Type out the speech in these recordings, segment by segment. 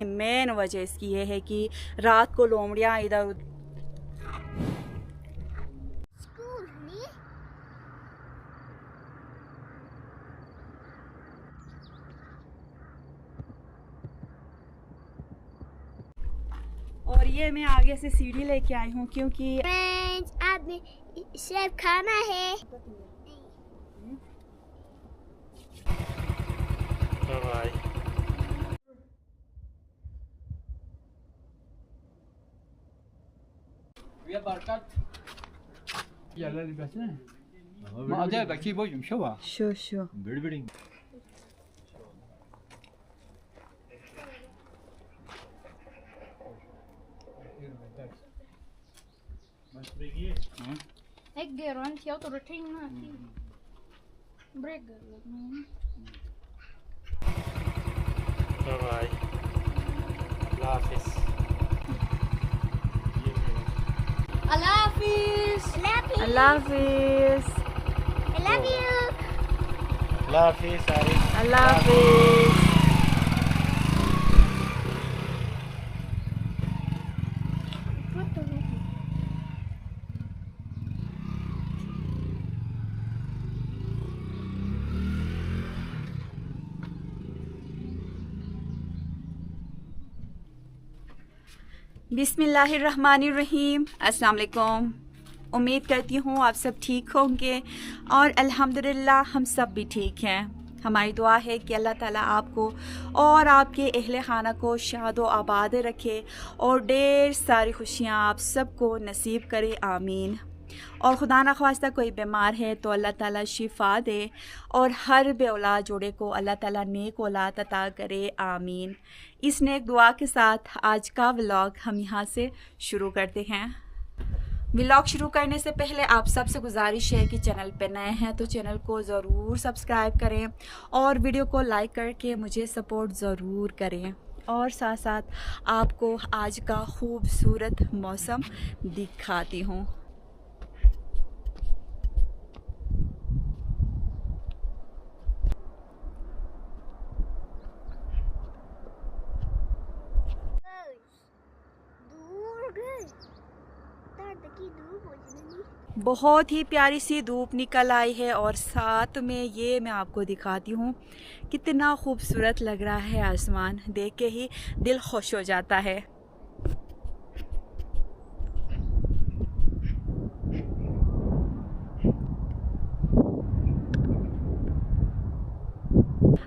Main वजह इसकी ये है कि रात को लोमड़ियाँ इधर और ये मैं आगे से सीढ़ी लेके आई हूँ क्योंकि आपने शेफ खाना है। Show Ik ga rond jou tot de ting na. Break it. Bye bye. Hafiz. Allah Hafiz. Allah Hafiz I love you. Hafiz, Arif. अल्लाह हाफिज। बिस्मिल्लाहिर्रहमानिर्रहीम। अस्सलाम वालेकुम। उम्मीद करती हूँ आप सब ठीक होंगे और अल्हम्दुलिल्लाह हम सब भी ठीक हैं। हमारी दुआ है कि अल्लाह ताला आपको और आपके अहले खाना को शाद व आबाद रखे और ढेर सारी खुशियाँ आप सबको नसीब करे, आमीन। और खुदा न ख्वास्ता कोई बीमार है तो अल्लाह ताला शिफा दे और हर बे औलाद जोड़े को अल्लाह ताला नेक औलाद अता करे, आमीन। इस नेक दुआ के साथ आज का व्लॉग हम यहाँ से शुरू करते हैं। व्लॉग शुरू करने से पहले आप सबसे गुजारिश है कि चैनल पे नए हैं तो चैनल को ज़रूर सब्सक्राइब करें और वीडियो को लाइक करके मुझे सपोर्ट ज़रूर करें। और साथ साथ आपको आज का खूबसूरत मौसम दिखाती हूँ। बहुत ही प्यारी सी धूप निकल आई है और साथ में ये मैं आपको दिखाती हूँ कितना खूबसूरत लग रहा है आसमान। देख के ही दिल खुश हो जाता है।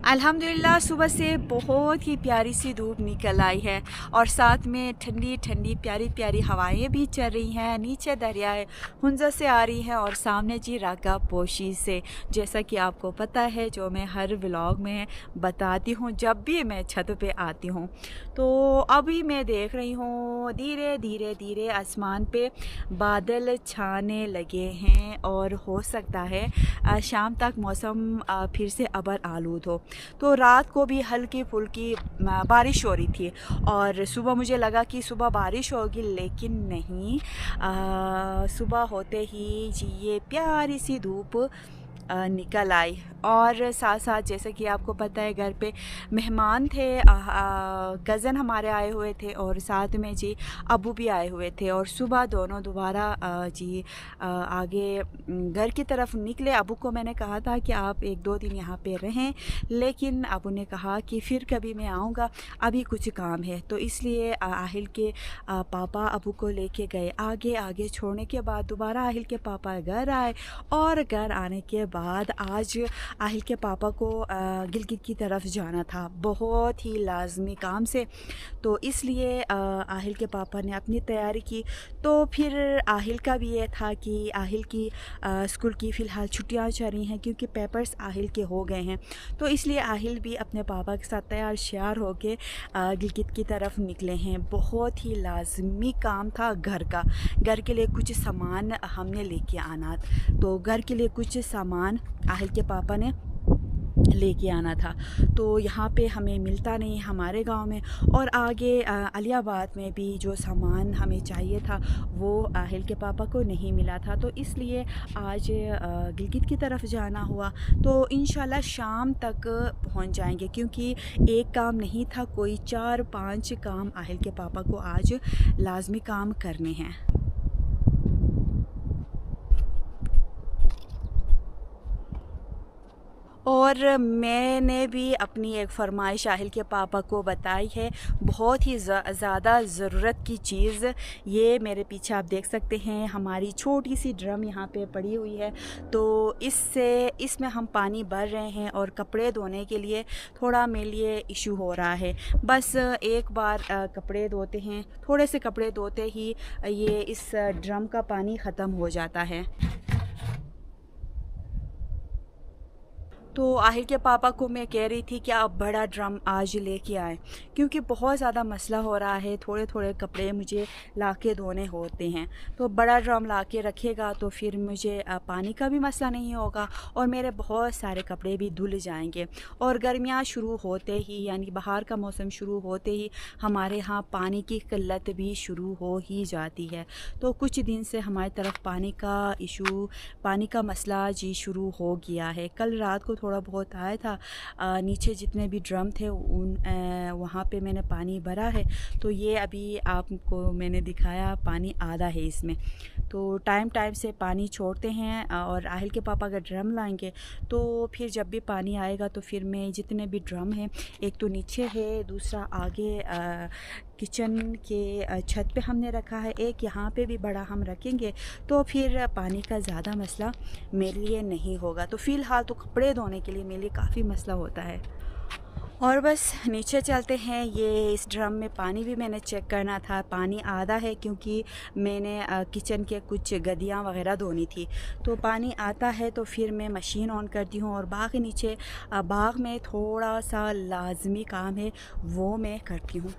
अल्हम्दुलिल्लाह सुबह से बहुत ही प्यारी सी धूप निकल आई है और साथ में ठंडी ठंडी प्यारी प्यारी हवाएं भी चल रही हैं। नीचे दरियाए हुंजा से आ रही हैं और सामने जी रागा पोशी से, जैसा कि आपको पता है जो मैं हर व्लॉग में बताती हूँ जब भी मैं छत पे आती हूँ। तो अभी मैं देख रही हूँ धीरे धीरे धीरे आसमान पे बादल छाने लगे हैं और हो सकता है शाम तक मौसम फिर से अबर आलूद हो। तो रात को भी हल्की फुल्की बारिश हो रही थी और सुबह मुझे लगा कि सुबह बारिश होगी, लेकिन नहीं। सुबह होते ही जी ये प्यारी सी धूप निकल आई और साथ साथ जैसे कि आपको पता है घर पे मेहमान थे, कज़न हमारे आए हुए थे और साथ में जी अबू भी आए हुए थे और सुबह दोनों दोबारा जी आगे घर की तरफ निकले। अबू को मैंने कहा था कि आप 1-2 दिन यहाँ पे रहें, लेकिन अबू ने कहा कि फिर कभी मैं आऊँगा, अभी कुछ काम है। तो इसलिए आहिल के पापा अबू को लेके गए आगे। आगे छोड़ने के बाद दोबारा आहिल के पापा घर आए और घर आने के बाद आज आहिल के पापा को गिलगित की तरफ जाना था बहुत ही लाजमी काम से। तो इसलिए आहिल के पापा ने अपनी तैयारी की। तो फिर आहिल का भी ये था कि आहिल की स्कूल की फ़िलहाल छुट्टियां चल रही हैं क्योंकि पेपर्स आहिल के हो गए हैं। तो इसलिए आहिल भी अपने पापा के साथ तैयार श्यार होके गिलगित की तरफ निकले हैं। बहुत ही लाजमी काम था घर का। घर के लिए कुछ सामान हमने लेके आना, तो घर के लिए कुछ सामान आहिल के पापा ने लेके आना था। तो यहाँ पे हमें मिलता नहीं हमारे गांव में, और आगे अलियाबाद में भी जो सामान हमें चाहिए था वो आहिल के पापा को नहीं मिला था। तो इसलिए आज गिलगित की तरफ जाना हुआ। तो इंशाल्लाह शाम तक पहुँच जाएंगे, क्योंकि एक काम नहीं था, कोई 4-5 काम आहिल के पापा को आज लाजमी काम करने हैं। और मैंने भी अपनी एक फ़रमाइश आहिल के पापा को बताई है, बहुत ही ज़्यादा ज़रूरत की चीज़। ये मेरे पीछे आप देख सकते हैं, हमारी छोटी सी ड्रम यहाँ पे पड़ी हुई है। तो इसमें हम पानी भर रहे हैं, और कपड़े धोने के लिए थोड़ा मेरे लिए इशू हो रहा है। बस एक बार कपड़े धोते हैं, थोड़े से कपड़े धोते ही ये इस ड्रम का पानी ख़त्म हो जाता है। तो आहिल के पापा को मैं कह रही थी कि आप बड़ा ड्रम आज लेके आए, क्योंकि बहुत ज़्यादा मसला हो रहा है, थोड़े थोड़े कपड़े मुझे लाके धोने होते हैं। तो बड़ा ड्रम लाके रखेगा तो फिर मुझे पानी का भी मसला नहीं होगा, और मेरे बहुत सारे कपड़े भी धुल जाएंगे। और गर्मियाँ शुरू होते ही, यानी बाहर का मौसम शुरू होते ही हमारे यहाँ पानी की किल्लत भी शुरू हो ही जाती है। तो कुछ दिन से हमारी तरफ पानी का इशू, पानी का मसला जी शुरू हो गया है। कल रात को थोड़ा बहुत आया था, नीचे जितने भी ड्रम थे वहाँ पे मैंने पानी भरा है। तो ये अभी आपको मैंने दिखाया, पानी आधा है इसमें। तो टाइम टाइम से पानी छोड़ते हैं, और आहिल के पापा अगर ड्रम लाएंगे तो फिर जब भी पानी आएगा तो फिर मैं जितने भी ड्रम हैं, एक तो नीचे है, दूसरा आगे किचन के छत पे हमने रखा है, एक यहाँ पे भी बड़ा हम रखेंगे, तो फिर पानी का ज़्यादा मसला मेरे लिए नहीं होगा। तो फ़िलहाल तो कपड़े धोने के लिए मेरे लिए काफ़ी मसला होता है। और बस नीचे चलते हैं। ये इस ड्रम में पानी भी मैंने चेक करना था, पानी आधा है, क्योंकि मैंने किचन के कुछ गद्दियाँ वगैरह धोनी थी। तो पानी आता है तो फिर मैं मशीन ऑन करती हूँ, और बाग नीचे बाग में थोड़ा सा लाजमी काम है वो मैं करती हूँ,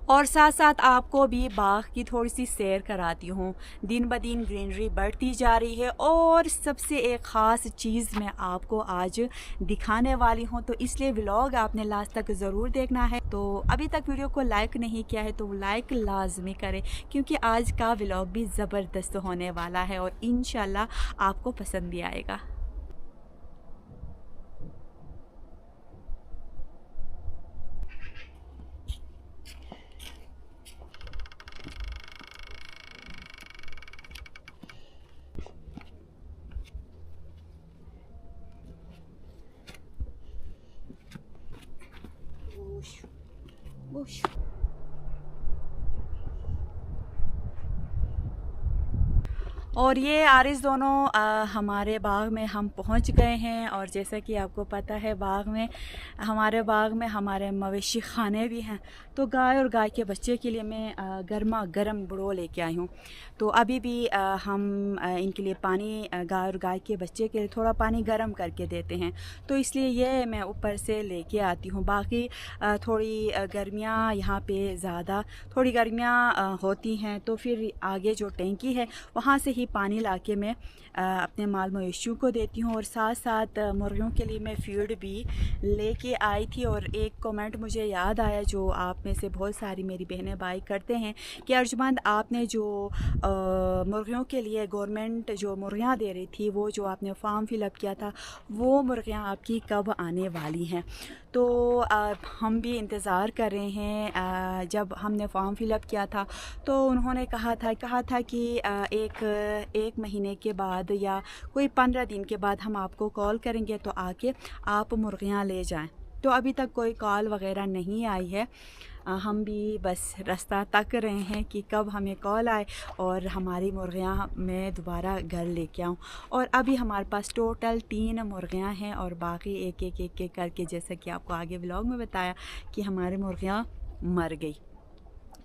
और साथ साथ आपको भी बाग की थोड़ी सी सैर कराती हूँ। दिन ब दिन ग्रीनरी बढ़ती जा रही है, और सबसे एक ख़ास चीज़ मैं आपको आज दिखाने वाली हूँ। तो इसलिए व्लॉग आपने लास्ट तक ज़रूर देखना है। तो अभी तक वीडियो को लाइक नहीं किया है तो लाइक लाजमी करें, क्योंकि आज का व्लॉग भी ज़बरदस्त होने वाला है, और इंशाल्लाह आपको पसंद भी आएगा। और ये आरिस दोनों हमारे बाग में हम पहुंच गए हैं। और जैसा कि आपको पता है, हमारे बाग में हमारे मवेशी खाने भी हैं। तो गाय और गाय के बच्चे के लिए मैं गर्मा गर्म बड़ो लेके आई हूँ। तो अभी भी हम इनके लिए पानी, गाय और गाय के बच्चे के लिए थोड़ा पानी गर्म करके देते हैं। तो इसलिए ये मैं ऊपर से लेके आती हूँ। बाकी थोड़ी गर्मियाँ यहाँ पे ज़्यादा थोड़ी गर्मियाँ होती हैं, तो फिर आगे जो टैंकी है वहाँ से ही पानी लाके मैं अपने माल मवेशियों को देती हूँ। और साथ साथ मुर्गियों के लिए मैं फीड भी लेके आई थी। और एक कमेंट मुझे याद आया, जो आप में से बहुत सारी मेरी बहनें भाई करते हैं, कि अर्जुमंद आपने जो मुर्गियों के लिए गवर्नमेंट जो मुर्गियाँ दे रही थी, वो जो आपने फॉर्म फिलअप किया था, वो मुर्गियाँ आपकी कब आने वाली हैं? तो हम भी इंतज़ार कर रहे हैं। जब हमने फॉर्म फिलअप किया था तो उन्होंने कहा था कि एक महीने के बाद या कोई 15 दिन के बाद हम आपको कॉल करेंगे, तो आके आप मुर्गियाँ ले जाएं। तो अभी तक कोई कॉल वगैरह नहीं आई है। हम भी बस रास्ता तक रहे हैं कि कब हमें कॉल आए और हमारी मुर्गियाँ मैं दोबारा घर लेके आऊँ। और अभी हमारे पास टोटल 3 मुर्गियाँ हैं, और बाकी एक एक करके, जैसा कि आपको आगे व्लॉग में बताया, कि हमारी मुर्गियाँ मर गई।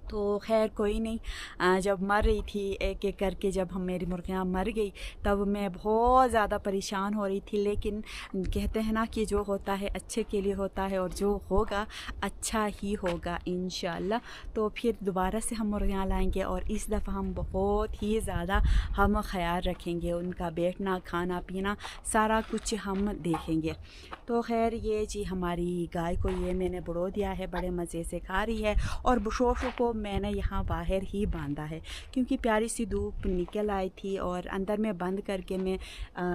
तो खैर कोई नहीं, जब मर रही थी एक एक करके, जब मेरी मुर्गियाँ मर गई, तब मैं बहुत ज़्यादा परेशान हो रही थी। लेकिन कहते हैं ना कि जो होता है अच्छे के लिए होता है, और जो होगा अच्छा ही होगा इंशाल्लाह। तो फिर दोबारा से हम मुर्गियाँ लाएंगे, और इस दफ़ा हम बहुत ही ज़्यादा ख्याल रखेंगे। उनका बैठना, खाना पीना, सारा कुछ हम देखेंगे। तो खैर ये जी हमारी गाय को ये मैंने बुड़ो दिया है, बड़े मज़े से खा रही है। और बुशोशों को मैंने यहाँ बाहर ही बांधा है क्योंकि प्यारी सी धूप निकल आई थी और अंदर में बंद करके मैं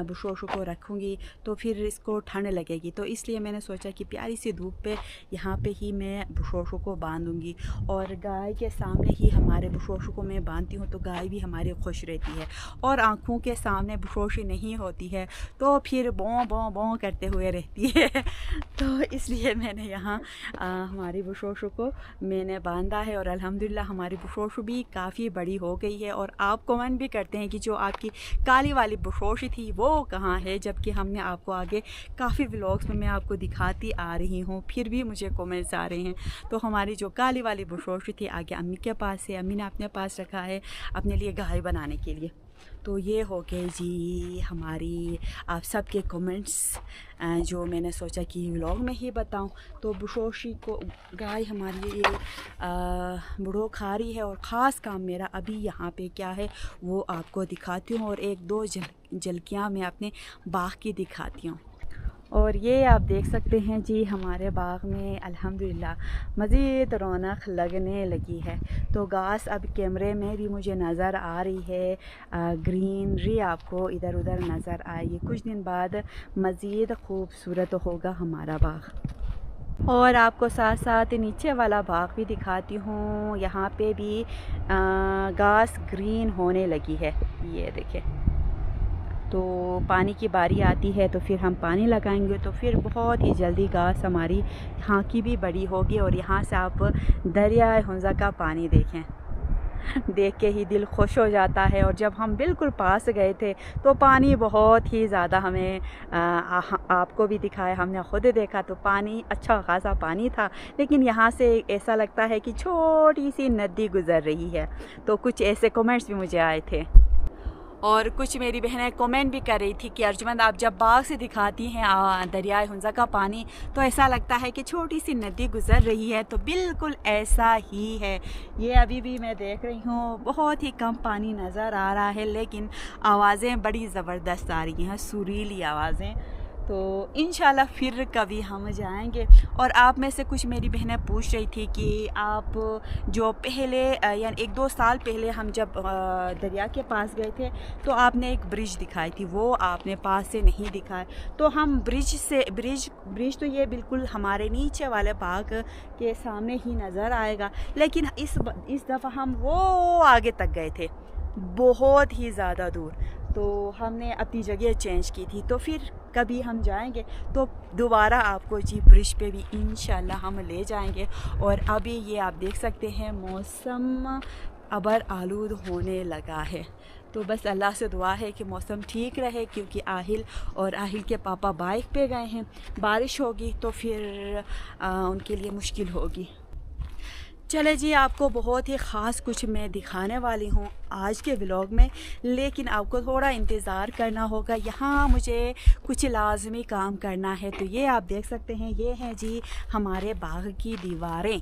बुशोशों को रखूँगी तो फिर इसको ठंड लगेगी। तो इसलिए मैंने सोचा कि प्यारी सी धूप पे यहाँ पे ही मैं बुशोशों को बांधूँगी और गाय के सामने ही हमारे बुशोशों को मैं बांधती हूँ तो गाय भी हमारी खुश रहती है। और आँखों के सामने बुशोशी नहीं होती है तो फिर बों बों बों करते हुए रहती है तो इसलिए मैंने यहाँ हमारी बुशोशों को मैंने बांधा है। और अल्हम्दुलिल्लाह हमारी बुशोशु भी काफ़ी बड़ी हो गई है। और आप कमेंट भी करते हैं कि जो आपकी काली वाली बुशोशी थी वो कहाँ है, जबकि हमने आपको आगे काफ़ी व्लॉग्स में मैं आपको दिखाती आ रही हूँ, फिर भी मुझे कमेंट्स आ रहे हैं। तो हमारी जो काली वाली बुशोशी थी आगे अम्मी के पास है, अम्मी ने अपने पास रखा है अपने लिए गाय बनाने के लिए। तो ये हो गए जी हमारी आप सबके कमेंट्स जो मैंने सोचा कि व्लॉग में ही बताऊं। तो बुशोशी को गाय हमारी ये बुड़ो खा रही है और ख़ास काम मेरा अभी यहाँ पे क्या है वो आपको दिखाती हूँ और एक दो झलकियाँ मैं अपने बाग की दिखाती हूँ। और ये आप देख सकते हैं जी हमारे बाग में अल्हम्दुलिल्लाह मज़ीद रौनक लगने लगी है। तो घास अब कैमरे में भी मुझे नज़र आ रही है, ग्रीनरी आपको इधर उधर नज़र आएगी। कुछ दिन बाद मज़ीद खूबसूरत होगा हमारा बाग। और आपको साथ साथ नीचे वाला बाग भी दिखाती हूँ, यहाँ पे भी घास ग्रीन होने लगी है, ये देखें। तो पानी की बारी आती है तो फिर हम पानी लगाएंगे तो फिर बहुत ही जल्दी घास हमारी यहाँ की भी बड़ी होगी। और यहाँ से आप दरियाए हुंज़ा का पानी देखें, देख के ही दिल खुश हो जाता है। और जब हम बिल्कुल पास गए थे तो पानी बहुत ही ज़्यादा हमें आपको भी दिखाया, हमने ख़ुद देखा तो पानी अच्छा खासा पानी था, लेकिन यहाँ से ऐसा लगता है कि छोटी सी नदी गुज़र रही है। तो कुछ ऐसे कमेंट्स भी मुझे आए थे और कुछ मेरी बहनें कमेंट भी कर रही थी कि अर्जुमंद आप जब बाग से दिखाती हैं दरियाए हुंज़ा का पानी तो ऐसा लगता है कि छोटी सी नदी गुज़र रही है। तो बिल्कुल ऐसा ही है, ये अभी भी मैं देख रही हूँ बहुत ही कम पानी नज़र आ रहा है, लेकिन आवाज़ें बड़ी ज़बरदस्त आ रही हैं, सुरीली आवाज़ें। तो इंशाल्लाह फिर कभी हम जाएंगे। और आप में से कुछ मेरी बहनें पूछ रही थी कि आप जो पहले यानी 1-2 साल पहले हम जब दरिया के पास गए थे तो आपने एक ब्रिज दिखाई थी, वो आपने पास से नहीं दिखाया। तो हम ब्रिज तो ये बिल्कुल हमारे नीचे वाले बाग के सामने ही नज़र आएगा, लेकिन इस दफ़ा हम वो आगे तक गए थे, बहुत ही ज़्यादा दूर। तो हमने अपनी जगह चेंज की थी। तो फिर कभी हम जाएंगे तो दोबारा आपको जी ब्रिज पे भी इंशाल्लाह हम ले जाएंगे। और अभी ये आप देख सकते हैं मौसम अबर आलूद होने लगा है। तो बस अल्लाह से दुआ है कि मौसम ठीक रहे, क्योंकि आहिल और आहिल के पापा बाइक पे गए हैं, बारिश होगी तो फिर उनके लिए मुश्किल होगी। चले जी, आपको बहुत ही ख़ास कुछ मैं दिखाने वाली हूँ आज के व्लॉग में, लेकिन आपको थोड़ा इंतज़ार करना होगा। यहाँ मुझे कुछ लाजमी काम करना है। तो ये आप देख सकते हैं, ये हैं जी हमारे बाग की दीवारें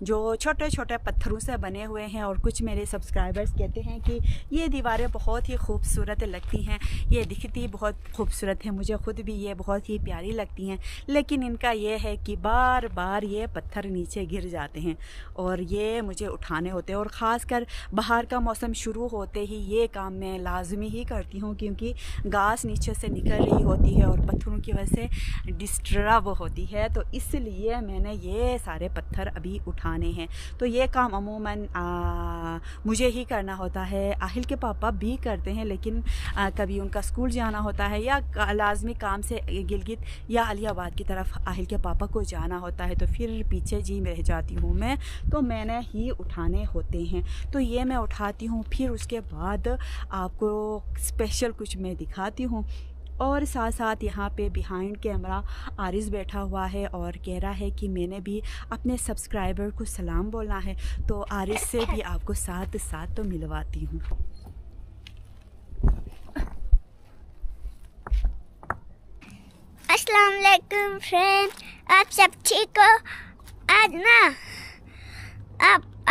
जो छोटे छोटे पत्थरों से बने हुए हैं। और कुछ मेरे सब्सक्राइबर्स कहते हैं कि ये दीवारें बहुत ही खूबसूरत लगती हैं, ये दिखती बहुत खूबसूरत है, मुझे ख़ुद भी ये बहुत ही प्यारी लगती हैं, लेकिन इनका ये है कि बार बार ये पत्थर नीचे गिर जाते हैं और ये मुझे उठाने होते हैं। और ख़ासकर बाहर का मौसम शुरू होते ही ये काम मैं लाजमी ही करती हूँ, क्योंकि घास नीचे से निकल रही होती है और पत्थरों की वजह से डिस्टर्ब होती है। तो इसलिए मैंने ये सारे पत्थर अभी उठाने हैं। तो ये काम अमूमन मुझे ही करना होता है, आहिल के पापा भी करते हैं, लेकिन कभी उनका स्कूल जाना होता है या लाजमी काम से गिलगित या अलियाबाद की तरफ आहिल के पापा को जाना होता है, तो फिर पीछे जी रह जाती हूँ मैं, तो मैंने ही उठाने होते हैं। तो ये मैं उठाती हूँ, फिर उसके बाद आपको स्पेशल कुछ मैं दिखाती हूँ। और साथ साथ यहाँ पे बिहाइंड कैमरा आरिस बैठा हुआ है और कह रहा है कि मैंने भी अपने सब्सक्राइबर को सलाम बोलना है। तो आरिस से भी आपको साथ साथ तो मिलवाती हूँ। अस्सलाम वालेकुम फ्रेंड, आप सब ठीक हो? आज ना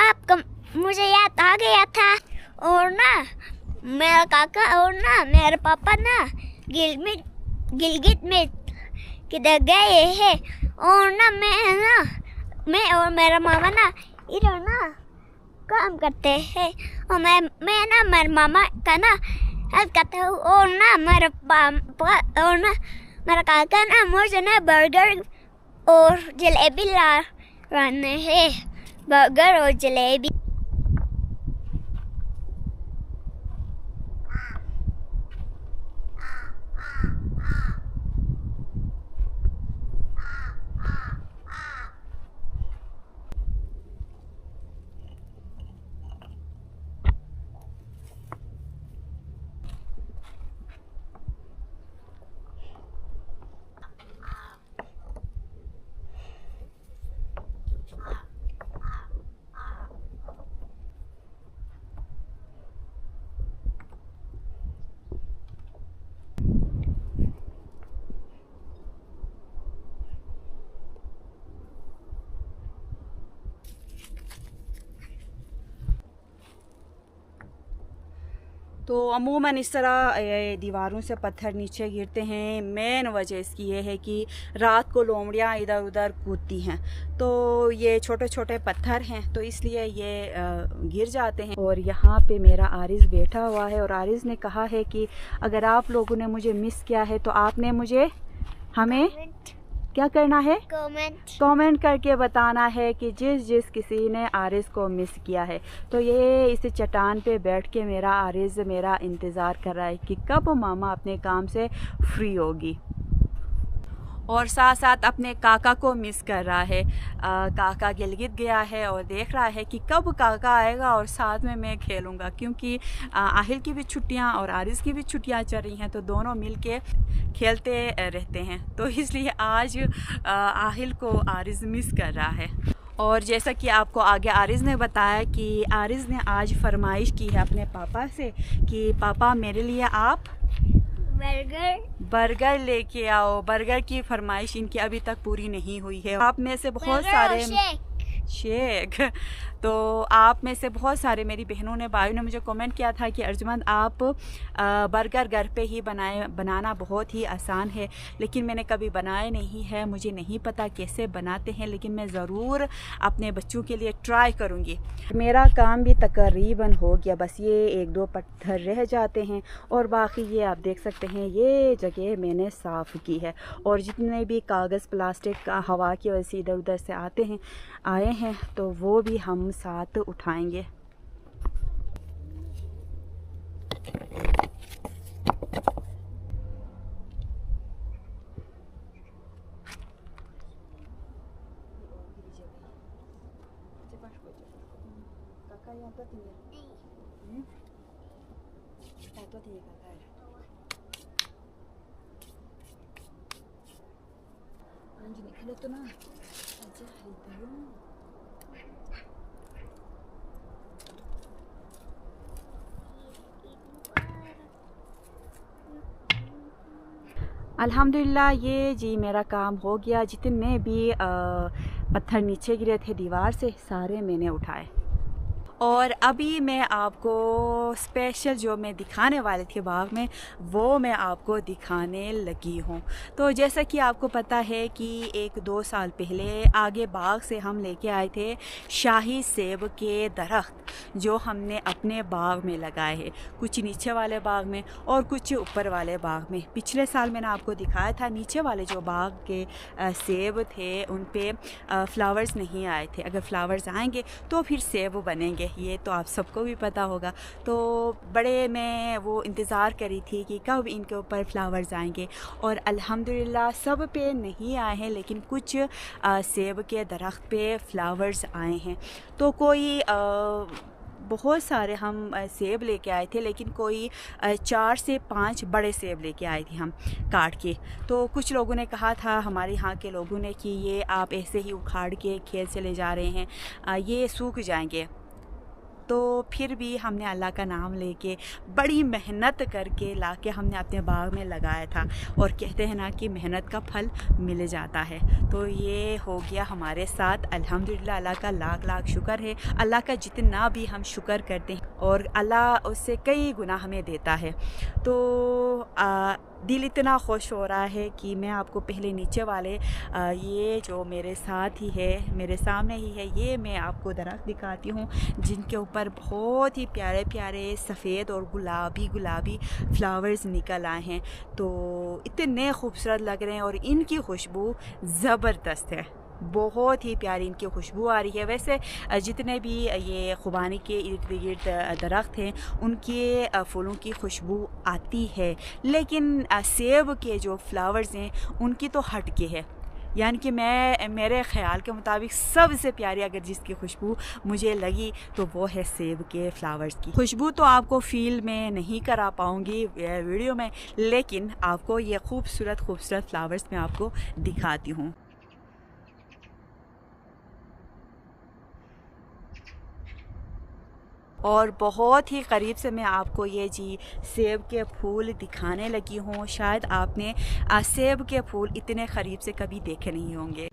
आपको मुझे याद आ गया था, और ना मेरा काका और ना मेरे पापा ना गिलगित में किधर गए हैं। और ना मैं और मेरा मामा ना इधर ना काम करते हैं और मैं ना मेरे मामा का ना हेल्प करता हूँ। और ना मेरा पापा और ना मेरा काका ना मुझे ना बर्गर और जलेबी ला रहे हैं। बर्गर और जलेबी। तो अमूमन इस तरह दीवारों से पत्थर नीचे गिरते हैं। मेन वजह इसकी ये है कि रात को लोमड़ियाँ इधर उधर कूदती हैं, तो ये छोटे छोटे पत्थर हैं तो इसलिए ये गिर जाते हैं। और यहाँ पे मेरा आरिज़ बैठा हुआ है और आरिज़ ने कहा है कि अगर आप लोगों ने मुझे मिस किया है तो आपने मुझे हमें क्या करना है, कमेंट करके बताना है कि जिस किसी ने आरिज़ को मिस किया है। तो ये इस चट्टान पे बैठ के मेरा आरिज़ मेरा इंतज़ार कर रहा है कि कब मामा अपने काम से फ्री होगी, और साथ साथ अपने काका को मिस कर रहा है। काका गिलगित गया है और देख रहा है कि कब काका आएगा और साथ में मैं खेलूँगा, क्योंकि आहिल की भी छुट्टियां और आरिज़ की भी छुट्टियां चल रही हैं तो दोनों मिलके खेलते रहते हैं। तो इसलिए आज आहिल को आरिज़ मिस कर रहा है। और जैसा कि आपको आगे आरिज़ ने बताया कि आरिज़ ने आज फरमाइश की है अपने पापा से कि पापा मेरे लिए आप बर्गर लेके आओ। बर्गर की फरमाइश इनकी अभी तक पूरी नहीं हुई है। आप में से बहुत सारे शेक तो आप में से बहुत सारे मेरी बहनों ने भाइयों ने मुझे कमेंट किया था कि अर्जुमंद आप बर्गर घर पे ही बनाना बहुत ही आसान है, लेकिन मैंने कभी बनाया नहीं है, मुझे नहीं पता कैसे बनाते हैं, लेकिन मैं ज़रूर अपने बच्चों के लिए ट्राई करूँगी। मेरा काम भी तकरीबन हो गया, बस ये 1-2 पत्थर रह जाते हैं और बाकी ये आप देख सकते हैं ये जगह मैंने साफ़ की है। और जितने भी कागज़ प्लास्टिक का हवा की वजह से इधर उधर से आए हैं तो वो भी हम साथ उठाएंगे। अल्हम्दुलिल्लाह ये जी मेरा काम हो गया। जितने भी पत्थर नीचे गिरे थे दीवार से सारे मैंने उठाए। और अभी मैं आपको स्पेशल जो मैं दिखाने वाली थी बाग में वो मैं आपको दिखाने लगी हूँ। तो जैसा कि आपको पता है कि 1-2 साल पहले आगे बाग से हम लेके आए थे शाही सेब के दरख्त जो हमने अपने बाग में लगाए हैं, कुछ नीचे वाले बाग में और कुछ ऊपर वाले बाग में। पिछले साल मैंने आपको दिखाया था नीचे वाले जो बाग के सेब थे उन पे फ्लावर्स नहीं आए थे। अगर फ्लावर्स आएंगे तो फिर सेब बनेंगे, ये तो आप सबको भी पता होगा। तो बड़े मैं वो इंतज़ार करी थी कि कब इनके ऊपर फ्लावर्स आएंगे, और अल्हम्दुलिल्लाह सब पे नहीं आए हैं, लेकिन कुछ सेब के दरख्त पे फ्लावर्स आए हैं। तो कोई बहुत सारे हम सेब लेके आए थे, लेकिन कोई 4 से 5 बड़े सेब लेके आए थे हम काट के। तो कुछ लोगों ने कहा था हमारे यहाँ के लोगों ने कि ये आप ऐसे ही उखाड़ के खेत से ले जा रहे हैं, ये सूख जाएंगे। तो फिर भी हमने अल्लाह का नाम लेके बड़ी मेहनत करके लाके हमने अपने बाग में लगाया था, और कहते हैं ना कि मेहनत का फल मिल जाता है। तो ये हो गया हमारे साथ अल्हम्दुलिल्लाह। अल्लाह का लाख लाख शुक्र है। अल्लाह का जितना भी हम शुक्र करते हैं और अल्लाह उससे कई गुना हमें देता है। तो दिल इतना खुश हो रहा है कि मैं आपको पहले नीचे वाले ये जो मेरे साथ ही है, मेरे सामने ही है, ये मैं आपको दरख्त दिखाती हूँ जिनके ऊपर बहुत ही प्यारे प्यारे सफ़ेद और गुलाबी गुलाबी फ्लावर्स निकल आए हैं। तो इतने खूबसूरत लग रहे हैं और इनकी खुशबू ज़बरदस्त है, बहुत ही प्यारी इनकी खुशबू आ रही है। वैसे जितने भी ये खुबानी के इर्द गिर्द दरख्त हैं उनके फूलों की खुशबू आती है, लेकिन सेब के जो फ्लावर्स हैं उनकी तो हटके है। यानी कि मेरे ख़्याल के मुताबिक सबसे प्यारी अगर जिसकी खुशबू मुझे लगी तो वो है सेब के फ्लावर्स की खुशबू। तो आपको फील में नहीं करा पाऊँगी वीडियो में, लेकिन आपको ये खूबसूरत खूबसूरत फ्लावर्स मैं आपको दिखाती हूँ। और बहुत ही करीब से मैं आपको ये जी सेब के फूल दिखाने लगी हूँ। शायद आपने सेब के फूल इतने करीब से कभी देखे नहीं होंगे।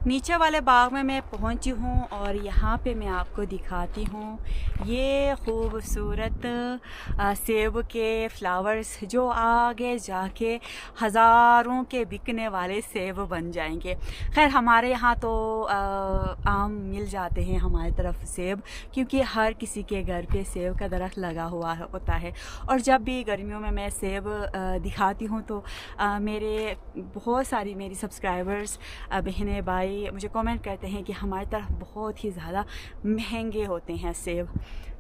नीचे वाले बाग में मैं पहुंची हूं और यहाँ पे मैं आपको दिखाती हूँ ये खूबसूरत सेब के फ्लावर्स जो आगे जाके हज़ारों के बिकने वाले सेब बन जाएंगे। खैर हमारे यहाँ तो आम मिल जाते हैं हमारी तरफ सेब, क्योंकि हर किसी के घर पे सेब का दरख्त लगा हुआ होता है। और जब भी गर्मियों में मैं सेब दिखाती हूँ तो मेरे बहुत सारी मेरी सब्सक्राइबर्स बहनें भाई मुझे कमेंट करते हैं कि हमारी तरफ बहुत ही ज़्यादा महंगे होते हैं सेब।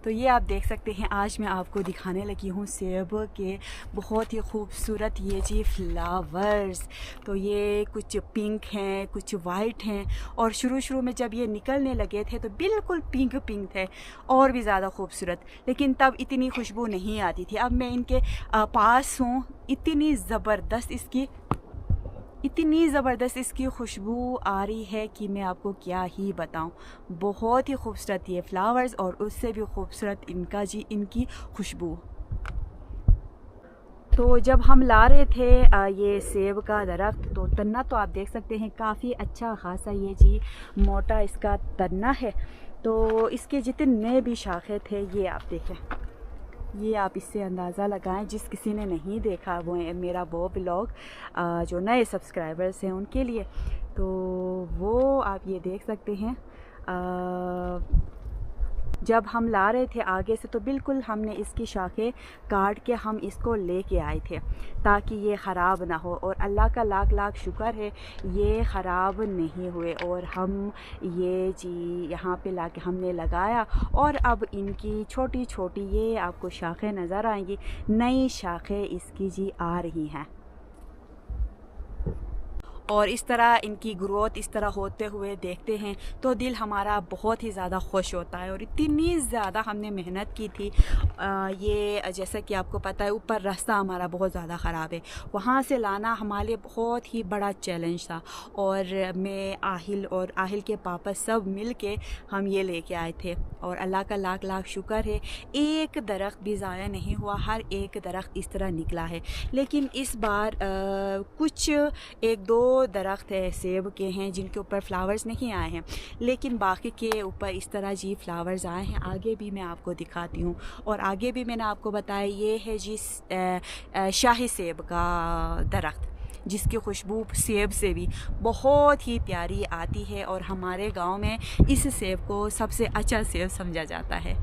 तो ये आप देख सकते हैं आज मैं आपको दिखाने लगी हूँ सेब के बहुत ही खूबसूरत ये जी फ्लावर्स। तो ये कुछ पिंक हैं, कुछ वाइट हैं, और शुरू में जब ये निकलने लगे थे तो बिल्कुल पिंक पिंक थे और भी ज़्यादा खूबसूरत, लेकिन तब इतनी खुशबू नहीं आती थी। अब मैं इनके पास हूँ, इतनी ज़बरदस्त इसकी खुशबू आ रही है कि मैं आपको क्या ही बताऊं। बहुत ही खूबसूरत ये फ्लावर्स और उससे भी खूबसूरत इनकी खुशबू। तो जब हम ला रहे थे ये सेब का दरख्त तो तन्ना तो आप देख सकते हैं काफ़ी अच्छा खासा ये जी मोटा इसका तन्ना है। तो इसके जितने भी शाखे थे ये आप देखें, ये आप इससे अंदाज़ा लगाएं। जिस किसी ने नहीं देखा वो मेरा वो ब्लॉग जो नए सब्सक्राइबर्स हैं उनके लिए, तो वो आप ये देख सकते हैं। जब हम ला रहे थे आगे से तो बिल्कुल हमने इसकी शाखें काट के हम इसको लेके आए थे ताकि ये ख़राब ना हो, और अल्लाह का लाख लाख शुक्र है ये ख़राब नहीं हुए। और हम ये जी यहाँ पे लाके हमने लगाया और अब इनकी छोटी छोटी ये आपको शाखें नज़र आएंगी, नई शाखें इसकी जी आ रही हैं। और इस तरह इनकी ग्रोथ इस तरह होते हुए देखते हैं तो दिल हमारा बहुत ही ज़्यादा खुश होता है। और इतनी ज़्यादा हमने मेहनत की थी, ये जैसा कि आपको पता है ऊपर रास्ता हमारा बहुत ज़्यादा ख़राब है, वहाँ से लाना हमारे लिए बहुत ही बड़ा चैलेंज था। और मैं आहिल और आहिल के पापा सब मिल के हम ये लेके आए थे, और अल्लाह का लाख लाख शुक्र है एक दरख्त भी ज़ाया नहीं हुआ, हर एक दरख्त इस तरह निकला है। लेकिन इस बार कुछ एक दो दरख्त है सेब के हैं जिनके ऊपर फ्लावर्स नहीं आए हैं, लेकिन बाकी के ऊपर इस तरह जी फ्लावर्स आए हैं। आगे भी मैं आपको दिखाती हूँ, और आगे भी मैंने आपको बताया ये है जी शाही सेब का दरख्त जिसकी खुशबू सेब से भी बहुत ही प्यारी आती है, और हमारे गांव में इस सेब को सबसे अच्छा सेब समझा जाता है।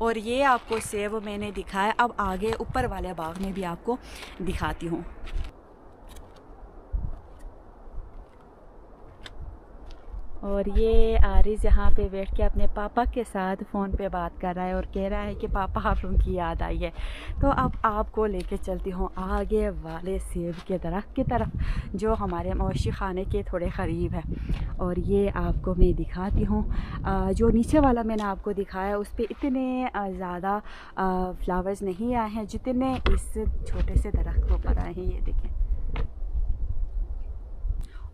और ये आपको सेब मैंने दिखाया, अब आगे ऊपर वाले बाग में भी आपको दिखाती हूँ। और ये आरिज़ यहाँ पे बैठ के अपने पापा के साथ फ़ोन पे बात कर रहा है और कह रहा है कि पापा आप लोगों की याद आई है। तो अब आपको लेके चलती हूँ आगे वाले सेब के दरख्त की तरफ, जो हमारे मवेशी खाने के थोड़े क़रीब है। और ये आपको मैं दिखाती हूँ, जो नीचे वाला मैंने आपको दिखाया उस पर इतने ज़्यादा फ्लावर्स नहीं आए हैं जितने इस छोटे से दरख्त के ऊपर आए हैं। ये देखें।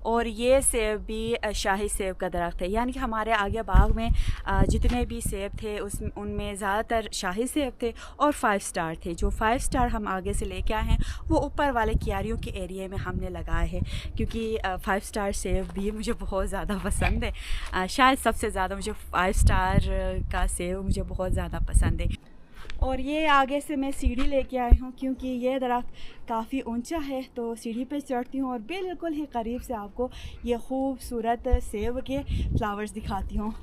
और ये सेब भी शाही सेब का दरख्त है, यानी कि हमारे आगे बाग में जितने भी सेब थे उनमें ज़्यादातर शाही सेब थे और 5 स्टार थे। जो 5 स्टार हम आगे से लेके आए हैं वो ऊपर वाले क्यारियों के एरिया में हमने लगाए हैं, क्योंकि 5 स्टार सेब भी मुझे बहुत ज़्यादा पसंद है। शायद सबसे ज़्यादा मुझे 5 स्टार का सेब मुझे बहुत ज़्यादा पसंद है। और ये आगे से मैं सीढ़ी लेके आई हूँ, क्योंकि ये दरख्त काफ़ी ऊंचा है, तो सीढ़ी पे चढ़ती हूँ और बिल्कुल ही करीब से आपको ये खूबसूरत सेब के फ्लावर्स दिखाती हूँ।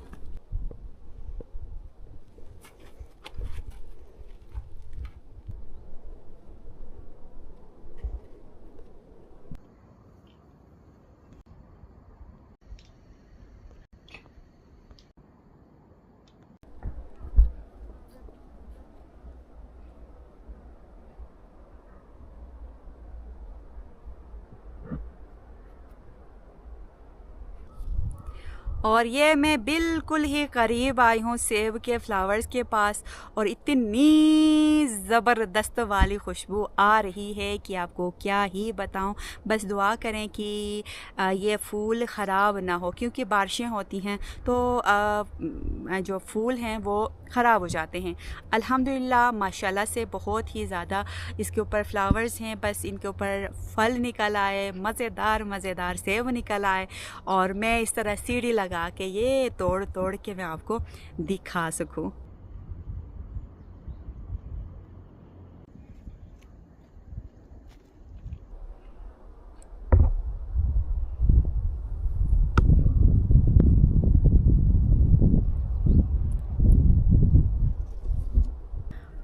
और ये मैं बिल्कुल ही करीब आई हूँ सेब के फ्लावर्स के पास, और इतनी ज़बरदस्त वाली खुशबू आ रही है कि आपको क्या ही बताऊँ। बस दुआ करें कि ये फूल ख़राब ना हो, क्योंकि बारिशें होती हैं तो जो फूल हैं वो ख़राब हो जाते हैं। अल्हम्दुलिल्लाह माशाल्लाह से बहुत ही ज़्यादा इसके ऊपर फ्लावर्स हैं, बस इनके ऊपर फल निकल आए, मज़ेदार सेब निकल आए, और मैं इस तरह सीढ़ी लगा के ये तोड़ तोड़ के मैं आपको दिखा सकूं।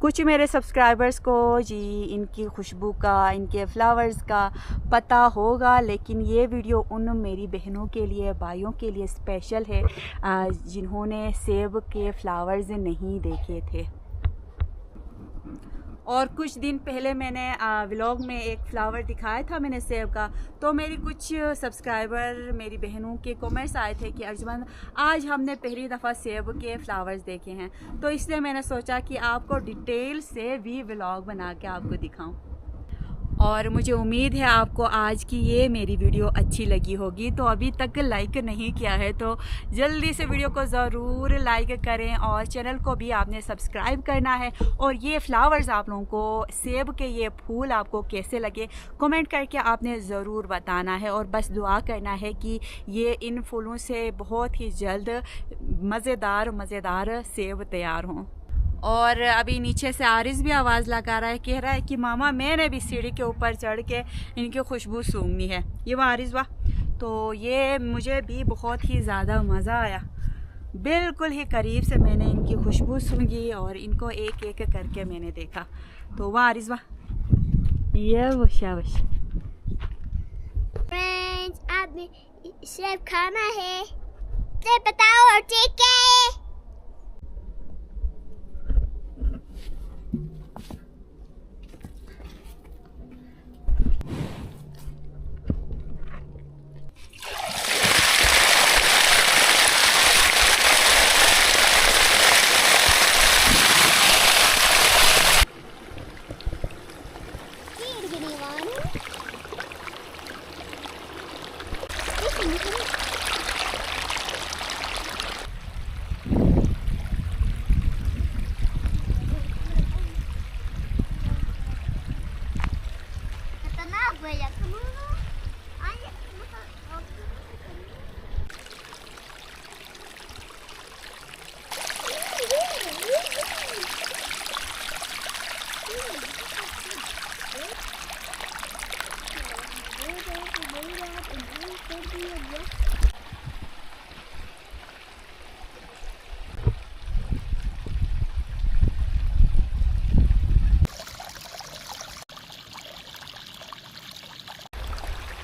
कुछ मेरे सब्सक्राइबर्स को जी इनकी खुशबू का, इनके फ्लावर्स का पता होगा, लेकिन ये वीडियो उन मेरी बहनों के लिए, भाइयों के लिए स्पेशल है जिन्होंने सेब के फ्लावर्स नहीं देखे थे। और कुछ दिन पहले मैंने व्लॉग में एक फ़्लावर दिखाया था मैंने सेब का, तो मेरी कुछ सब्सक्राइबर, मेरी बहनों के कमेंट्स आए थे कि अर्जुमंद आज हमने पहली दफ़ा सेब के फ़्लावर्स देखे हैं, तो इसलिए मैंने सोचा कि आपको डिटेल से भी व्लॉग बना के आपको दिखाऊं। और मुझे उम्मीद है आपको आज की ये मेरी वीडियो अच्छी लगी होगी। तो अभी तक लाइक नहीं किया है तो जल्दी से वीडियो को ज़रूर लाइक करें, और चैनल को भी आपने सब्सक्राइब करना है। और ये फ्लावर्स आप लोगों को, सेब के ये फूल आपको कैसे लगे कमेंट करके आपने ज़रूर बताना है। और बस दुआ करना है कि ये इन फूलों से बहुत ही जल्द मज़ेदार सेब तैयार हों। और अभी नीचे से आरिज़ भी आवाज़ लगा रहा है, कह रहा है कि मामा मैंने भी सीढ़ी के ऊपर चढ़ के इनकी खुशबू सूंघनी है। ये वाह आरिज़ वाह। तो ये मुझे भी बहुत ही ज़्यादा मज़ा आया, बिल्कुल ही करीब से मैंने इनकी खुशबू सूंघी और इनको एक एक करके मैंने देखा। तो वाह आरिज़ वाह। ये वो शाबाश। फ्रेंड्स आपने सेब खाना है तो बताओ, ठीक है?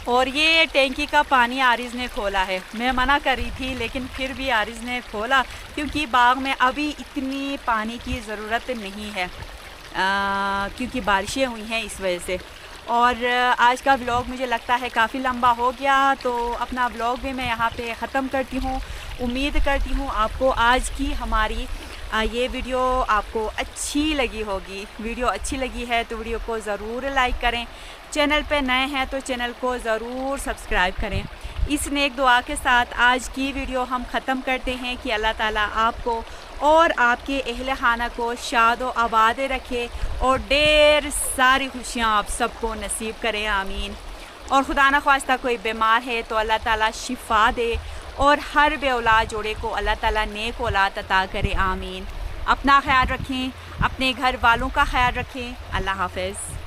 और ये टैंकी का पानी आरिज़ ने खोला है। मैं मना कर रही थी लेकिन फिर भी आरिज़ ने खोला, क्योंकि बाग में अभी इतनी पानी की ज़रूरत नहीं है, क्योंकि बारिशें हुई हैं इस वजह से। और आज का व्लॉग मुझे लगता है काफ़ी लंबा हो गया, तो अपना व्लॉग भी मैं यहाँ पे ख़त्म करती हूँ। उम्मीद करती हूँ आपको आज की हमारी ये वीडियो आपको अच्छी लगी होगी। वीडियो अच्छी लगी है तो वीडियो को ज़रूर लाइक करें, चैनल पे नए हैं तो चैनल को ज़रूर सब्सक्राइब करें। इस नेक दुआ के साथ आज की वीडियो हम ख़त्म करते हैं कि अल्लाह ताला आपको और आपके अहले खाना को शाद व आबाद रखे और ढेर सारी खुशियाँ आप सबको नसीब करें, आमीन। और खुदा न ख्वास्ता कोई बीमार है तो अल्लाह ताला शिफा दे और हर बे औलाद जोड़े को अल्लाह ताला नेक औलाद अता करे, आमीन। अपना ख्याल रखें, अपने घर वालों का ख्याल रखें। अल्लाह हाफ़िज़।